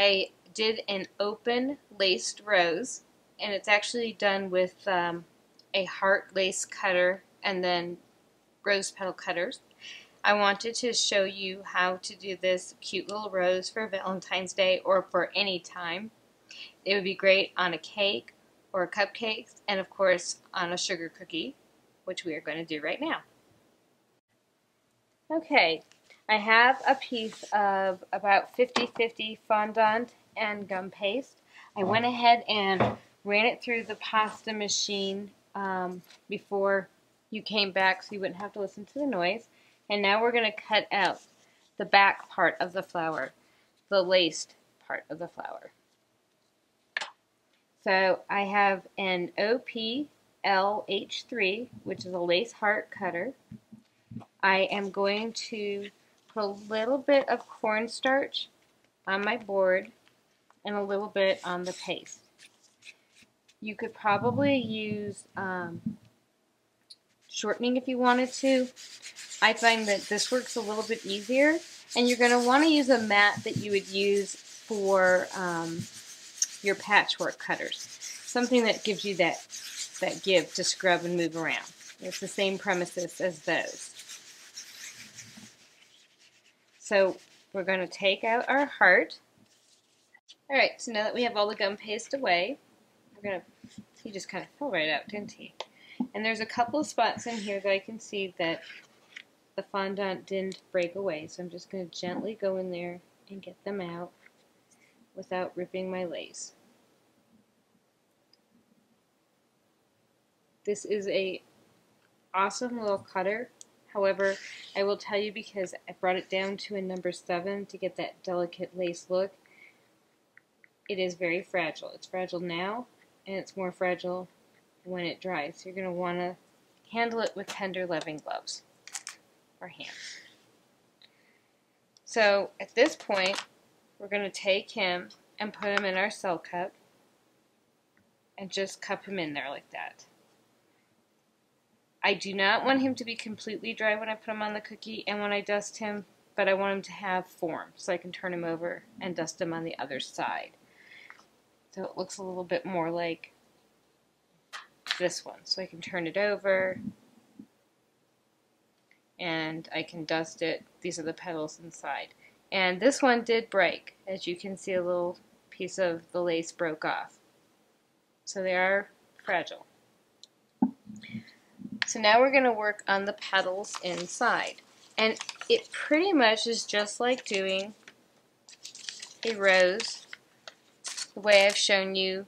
I did an open laced rose, and it's actually done with a heart lace cutter and then rose petal cutters. I wanted to show you how to do this cute little rose for Valentine's Day or for any time. It would be great on a cake or cupcakes, and of course on a sugar cookie, which we are going to do right now. Okay, I have a piece of about 50-50 fondant and gum paste. I went ahead and ran it through the pasta machine before you came back so you wouldn't have to listen to the noise. And now we're going to cut out the back part of the flower, the laced part of the flower. So I have an OPLH3, which is a lace heart cutter. I am going to put a little bit of cornstarch on my board and a little bit on the paste. You could probably use shortening if you wanted to. I find that this works a little bit easier, and you're going to want to use a mat that you would use for your patchwork cutters. Something that gives you that give to scrub and move around. It's the same premises as those. So we're going to take out our heart. Alright, so now that we have all the gum paste away, we're going to, he just kind of fell right out, didn't he? And there's a couple of spots in here that I can see that the fondant didn't break away, so I'm just going to gently go in there and get them out without ripping my lace. This is a awesome little cutter. However, I will tell you, because I brought it down to a number 7 to get that delicate lace look, it is very fragile. It's fragile now, and it's more fragile when it dries. So you're going to want to handle it with tender, loving gloves or hands. So at this point, we're going to take him and put him in our cell cup and just cup him in there like that. I do not want him to be completely dry when I put him on the cookie and when I dust him, but I want him to have form so I can turn him over and dust him on the other side. So it looks a little bit more like this one. So I can turn it over and I can dust it. These are the petals inside. And this one did break. As you can see, a little piece of the lace broke off. So they are fragile. So now we're going to work on the petals inside. And it pretty much is just like doing a rose, the way I've shown you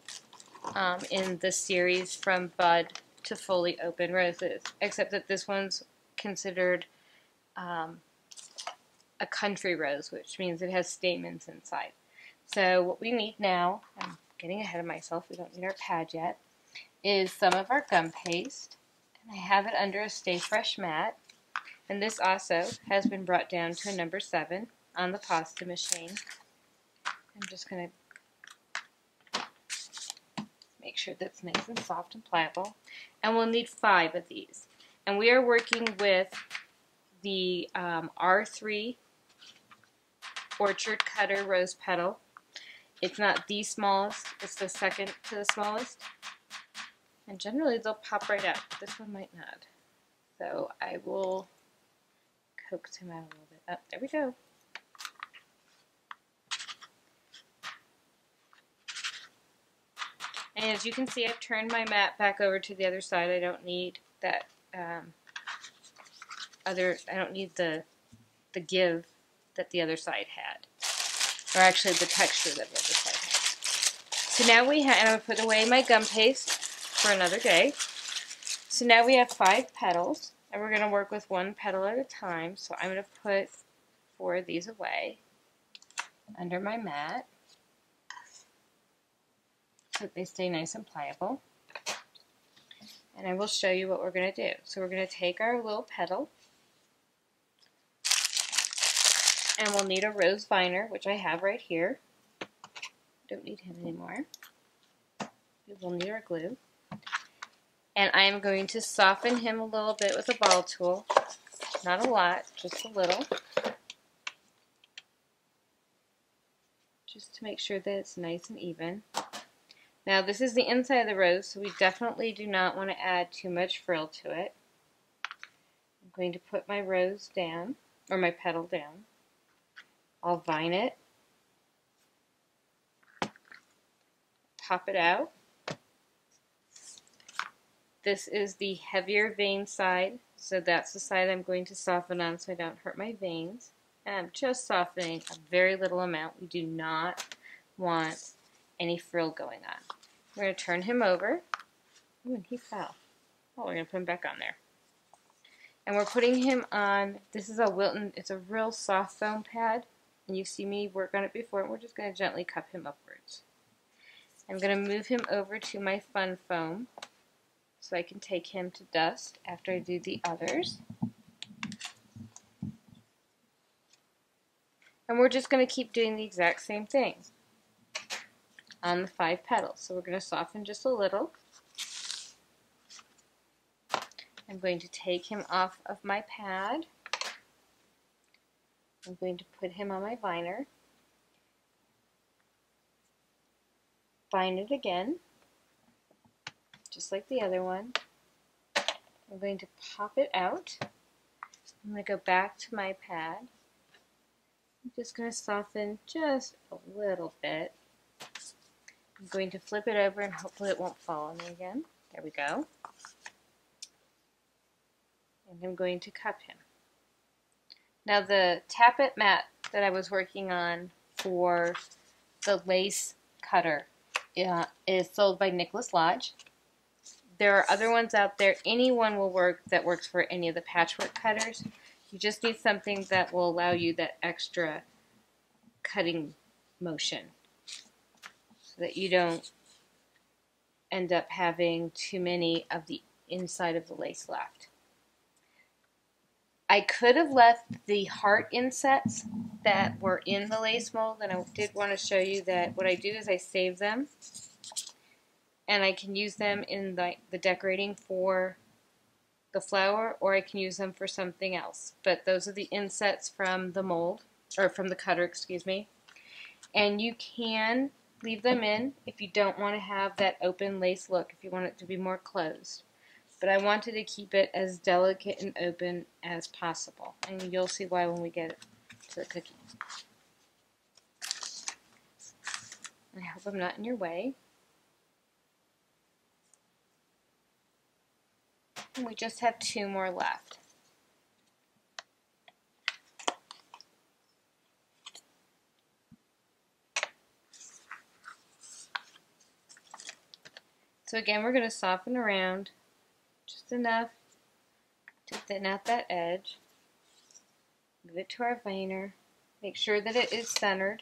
in the series From Bud to Fully Open Roses, except that this one's considered a country rose, which means it has stamens inside. So what we need now, I'm getting ahead of myself, we don't need our pad yet, is some of our gum paste. I have it under a Stay Fresh mat, and this also has been brought down to a number 7 on the pasta machine. I'm just going to make sure that's nice and soft and pliable, and we'll need 5 of these. And we are working with the R3 Orchard Cutter Rose Petal. It's not the smallest, it's the second to the smallest. And generally they'll pop right out. This one might not. So I will coax him out a little bit. Oh, there we go. And as you can see, I've turned my mat back over to the other side. I don't need that I don't need the give that the other side had. Or actually the texture that the other side had. So now we have, and I'm going to put away my gum paste for another day. So now we have 5 petals, and we're going to work with 1 petal at a time. So I'm going to put 4 of these away under my mat so that they stay nice and pliable. And I will show you what we're going to do. So we're going to take our little petal, and we'll need a rose viner, which I have right here. Don't need him anymore. We'll need our glue. And I am going to soften him a little bit with a ball tool. Not a lot, just a little. just to make sure that it's nice and even. Now this is the inside of the rose, so we definitely do not want to add too much frill to it. I'm going to put my rose down, or my petal down. I'll vine it, pop it out. This is the heavier vein side, so that's the side I'm going to soften on so I don't hurt my veins. And I'm just softening a very little amount. We do not want any frill going on. We're going to turn him over. Ooh, and he fell. Oh, we're going to put him back on there. And we're putting him on, this is a Wilton, it's a real soft foam pad. And you've seen me work on it before, and we're just going to gently cup him upwards. I'm going to move him over to my fun foam so I can take him to dust after I do the others. And we're just going to keep doing the exact same thing on the 5 petals. So we're going to soften just a little. I'm going to take him off of my pad. I'm going to put him on my viner. Vine it again, just like the other one. I'm going to pop it out. I'm going to go back to my pad. I'm just going to soften just a little bit. I'm going to flip it over and hopefully it won't fall on me again. There we go. And I'm going to cup him. Now the tappet mat that I was working on for the lace cutter is sold by Nicholas Lodge. There are other ones out there. Any one will work that works for any of the patchwork cutters. You just need something that will allow you that extra cutting motion so that you don't end up having too many of the inside of the lace left. I could have left the heart insets that were in the lace mold, and I did want to show you that what I do is I save them, and I can use them in the decorating for the flower, or I can use them for something else. But those are the insets from the mold, or from the cutter, excuse me. And you can leave them in if you don't want to have that open lace look, if you want it to be more closed. But I wanted to keep it as delicate and open as possible. And you'll see why when we get to the cookie. I hope I'm not in your way. And we just have 2 more left. So again, we're going to soften around just enough to thin out that edge. Move it to our viner. Make sure that it is centered.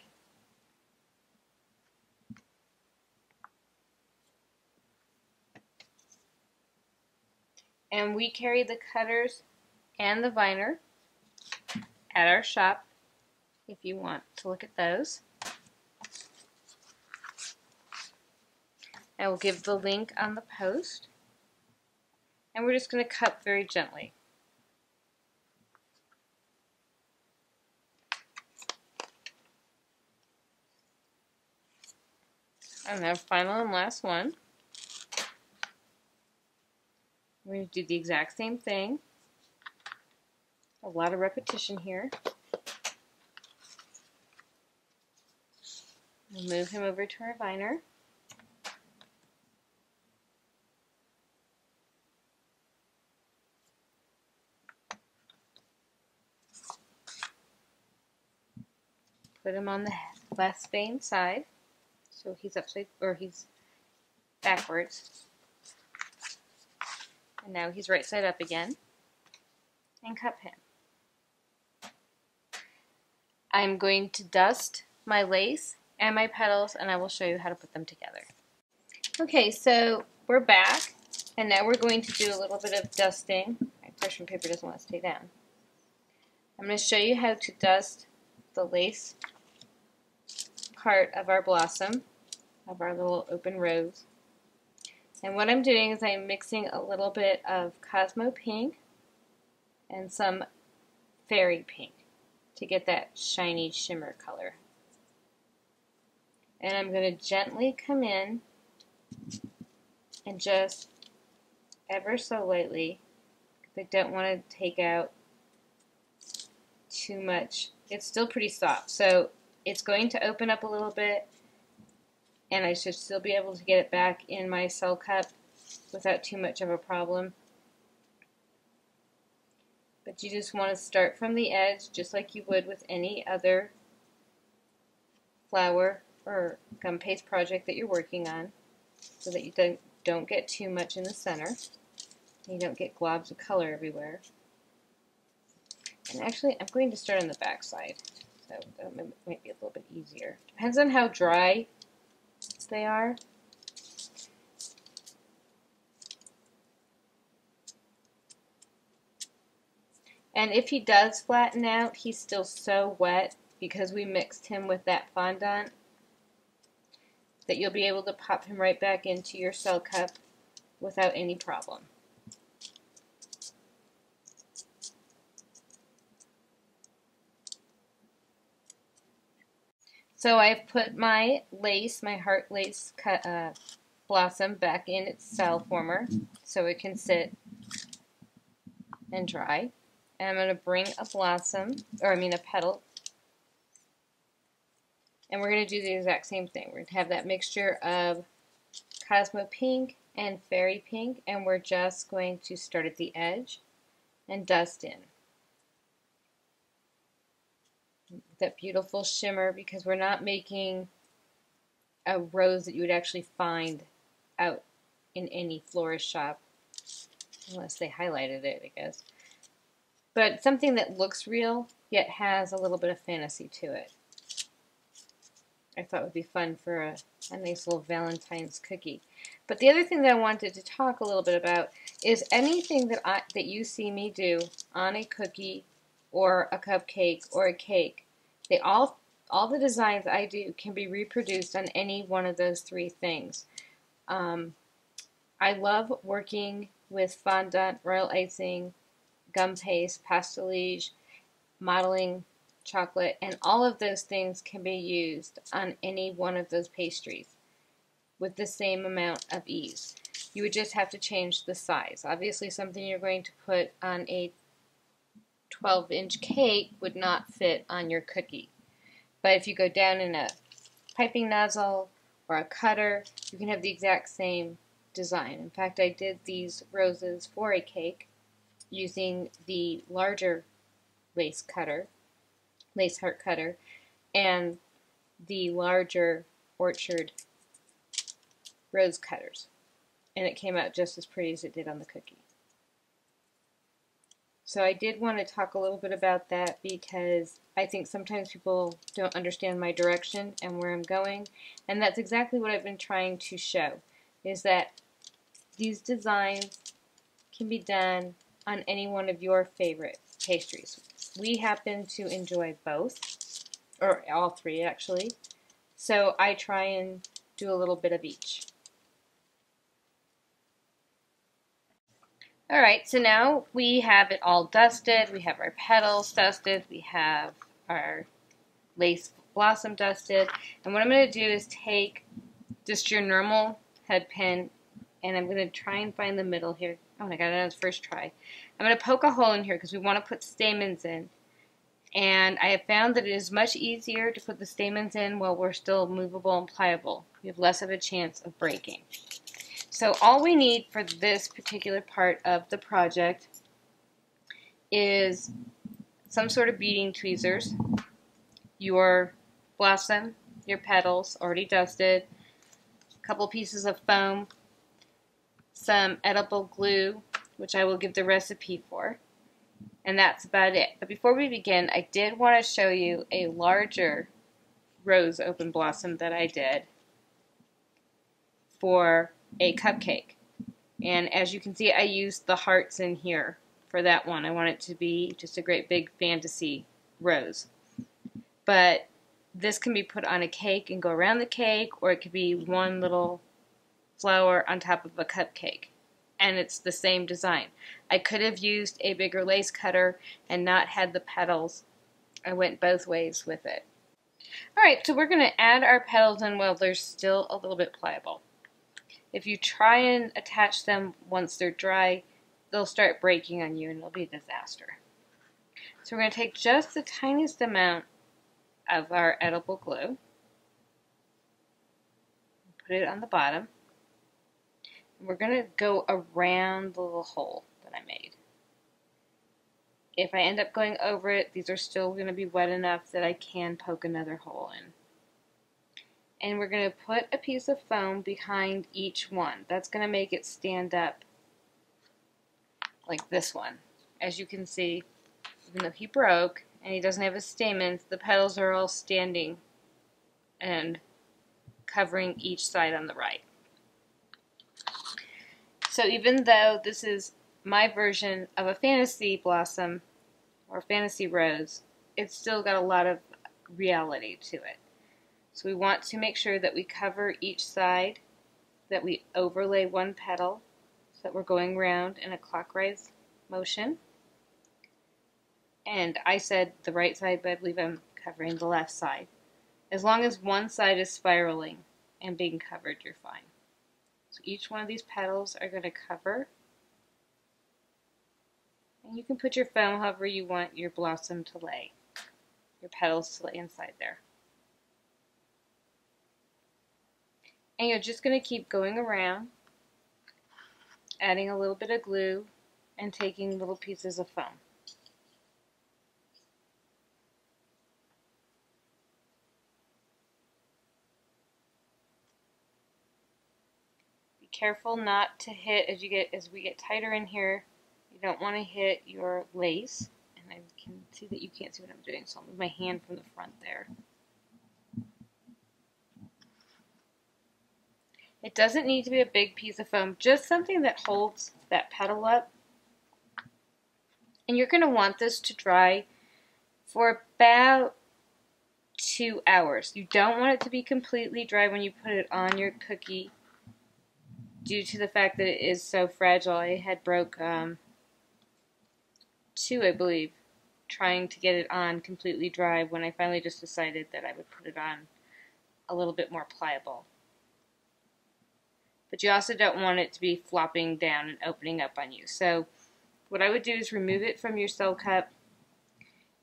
And we carry the cutters and the viner at our shop if you want to look at those. I will give the link on the post. And we're just going to cut very gently. And now final and last one. We're going to do the exact same thing. A lot of repetition here. We'll move him over to our viner. Put him on the less vein side, so he's upside, or he's backwards. And now he's right side up again, and cup him. I'm going to dust my lace and my petals, and I will show you how to put them together. Okay, so we're back, and now we're going to do a little bit of dusting. My parchment paper doesn't want to stay down. I'm going to show you how to dust the lace part of our blossom, of our little open rose. And what I'm doing is I'm mixing a little bit of Cosmo Pink and some Fairy Pink to get that shiny shimmer color. And I'm going to gently come in and just ever so lightly, because I don't want to take out too much. It's still pretty soft, so it's going to open up a little bit, and I should still be able to get it back in my cell cup without too much of a problem. But you just want to start from the edge, just like you would with any other flower or gum paste project that you're working on, so that you don't get too much in the center, and you don't get globs of color everywhere. And actually, I'm going to start on the back side, so that might be a little bit easier. Depends on how dry they are. And if he does flatten out, he's still so wet because we mixed him with that fondant that you'll be able to pop him right back into your cell cup without any problem. So I've put my lace, my heart lace blossom back in its cell former so it can sit and dry. And I'm going to bring a blossom, or I mean a petal, and we're going to do the exact same thing. We're going to have that mixture of Cosmo Pink and Fairy Pink, and we're just going to start at the edge and dust in that beautiful shimmer, because we're not making a rose that you would actually find out in any florist shop, unless they highlighted it, I guess. But something that looks real, yet has a little bit of fantasy to it. I thought would be fun for a nice little Valentine's cookie. But the other thing that I wanted to talk a little bit about is anything that you see me do on a cookie or a cupcake or a cake. All the designs I do can be reproduced on any one of those three things. I love working with fondant, royal icing, gum paste, pastelage, modeling chocolate, and all of those things can be used on any one of those pastries with the same amount of ease. You would just have to change the size. Obviously, something you're going to put on a 12-inch cake would not fit on your cookie. But if you go down in a piping nozzle or a cutter, you can have the exact same design. In fact, I did these roses for a cake using the larger lace heart cutter, and the larger orchard rose cutters. And it came out just as pretty as it did on the cookie. So I did want to talk a little bit about that, because I think sometimes people don't understand my direction and where I'm going. And that's exactly what I've been trying to show, is that these designs can be done on any one of your favorite pastries. We happen to enjoy both, or all three actually, so I try and do a little bit of each. Alright, so now we have it all dusted, we have our petals dusted, we have our lace blossom dusted, and what I'm going to do is take just your normal head pin, and I'm going to try and find the middle here. Oh, I got it on the first try. I'm going to poke a hole in here because we want to put stamens in. And I have found that it is much easier to put the stamens in while we're still movable and pliable. We have less of a chance of breaking. So all we need for this particular part of the project is some sort of beading tweezers, your blossom, your petals already dusted, a couple pieces of foam, some edible glue, which I will give the recipe for, and that's about it. But before we begin, I did want to show you a larger rose open blossom that I did for a cupcake. And as you can see, I used the hearts in here for that one. I want it to be just a great big fantasy rose. But this can be put on a cake and go around the cake, or it could be one little flower on top of a cupcake, and it's the same design. I could have used a bigger lace cutter and not had the petals. I went both ways with it. Alright, so we're going to add our petals in while they're still a little bit pliable. If you try and attach them once they're dry, they'll start breaking on you and it'll be a disaster. So we're going to take just the tiniest amount of our edible glue, put it on the bottom, and we're going to go around the little hole that I made. If I end up going over it, these are still going to be wet enough that I can poke another hole in. And we're going to put a piece of foam behind each one. That's going to make it stand up like this one. As you can see, even though he broke and he doesn't have his stamens, the petals are all standing and covering each side on the right. So even though this is my version of a fantasy blossom or fantasy rose, it's still got a lot of reality to it. So we want to make sure that we cover each side, that we overlay one petal, so that we're going around in a clockwise motion. And I said the right side, but I believe I'm covering the left side. As long as one side is spiraling and being covered, you're fine. So each one of these petals are going to cover. And you can put your foam however you want your blossom to lay, your petals to lay inside there. And you're just going to keep going around, adding a little bit of glue and taking little pieces of foam. Be careful not to hit as we get tighter in here. You don't want to hit your lace. And I can see that you can't see what I'm doing, so I'll move my hand from the front there. It doesn't need to be a big piece of foam, just something that holds that petal up. And you're going to want this to dry for about 2 hours. You don't want it to be completely dry when you put it on your cookie due to the fact that it is so fragile. I had broke 2, I believe, trying to get it on completely dry when I finally just decided that I would put it on a little bit more pliable. But you also don't want it to be flopping down and opening up on you. So what I would do is remove it from your cell cup.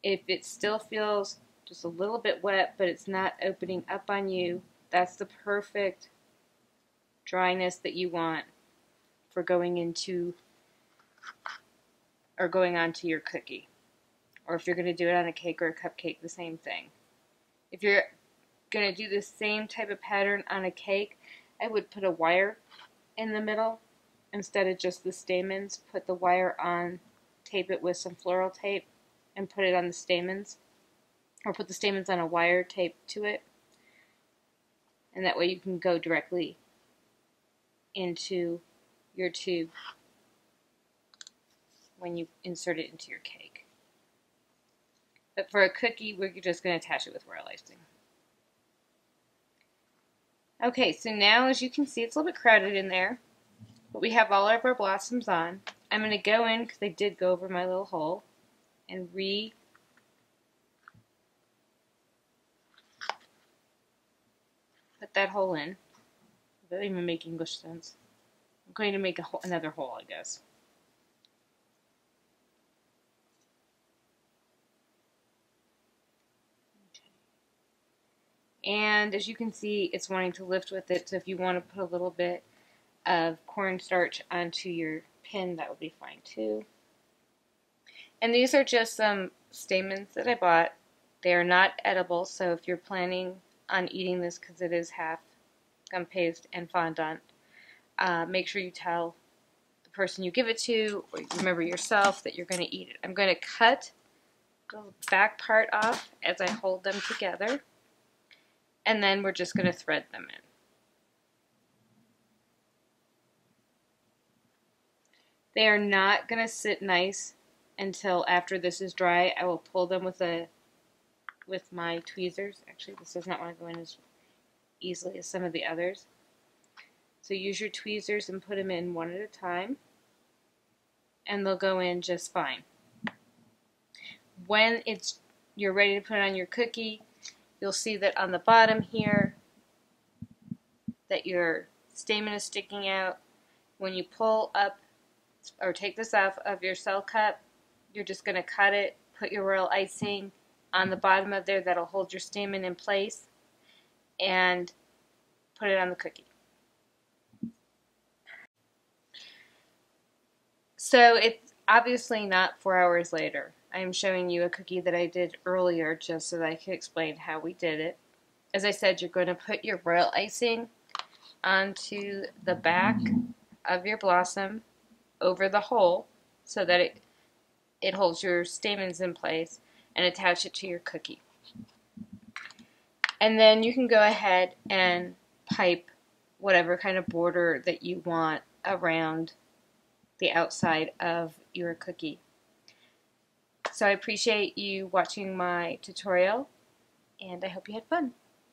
If it still feels just a little bit wet, but it's not opening up on you, that's the perfect dryness that you want for going into or going onto your cookie. Or if you're going to do it on a cake or a cupcake, the same thing. If you're going to do the same type of pattern on a cake, I would put a wire in the middle instead of just the stamens. Put the wire on, tape it with some floral tape, and put it on the stamens. Or put the stamens on a wire taped to it. And that way you can go directly into your tube when you insert it into your cake. But for a cookie, we're just going to attach it with royal icing. Okay, so now as you can see, it's a little bit crowded in there, but we have all of our blossoms on. I'm going to go in, because I did go over my little hole, and put that hole in. That doesn't even make English sense. I'm going to make another hole, I guess. And as you can see, it's wanting to lift with it, so if you want to put a little bit of cornstarch onto your pin, that would be fine too. And these are just some stamens that I bought. They are not edible, so if you're planning on eating this, because it is half gum paste and fondant, make sure you tell the person you give it to, or you remember yourself, that you're going to eat it. I'm going to cut the back part off as I hold them together. And then we're just going to thread them in. They are not going to sit nice until after this is dry. I will pull them with my tweezers. Actually, this does not want to go in as easily as some of the others. So use your tweezers and put them in one at a time, and they'll go in just fine. When you're ready to put it on your cookie, you'll see that on the bottom here that your stamen is sticking out. When you pull up or take this off of your cell cup, you're just going to cut it, put your royal icing on the bottom of there that'll hold your stamen in place, and put it on the cookie. So it's obviously not 4 hours later. I'm showing you a cookie that I did earlier just so that I can explain how we did it. As I said, you're going to put your royal icing onto the back of your blossom over the hole so that it holds your stamens in place, and attach it to your cookie. And then you can go ahead and pipe whatever kind of border that you want around the outside of your cookie. So I appreciate you watching my tutorial, and I hope you had fun.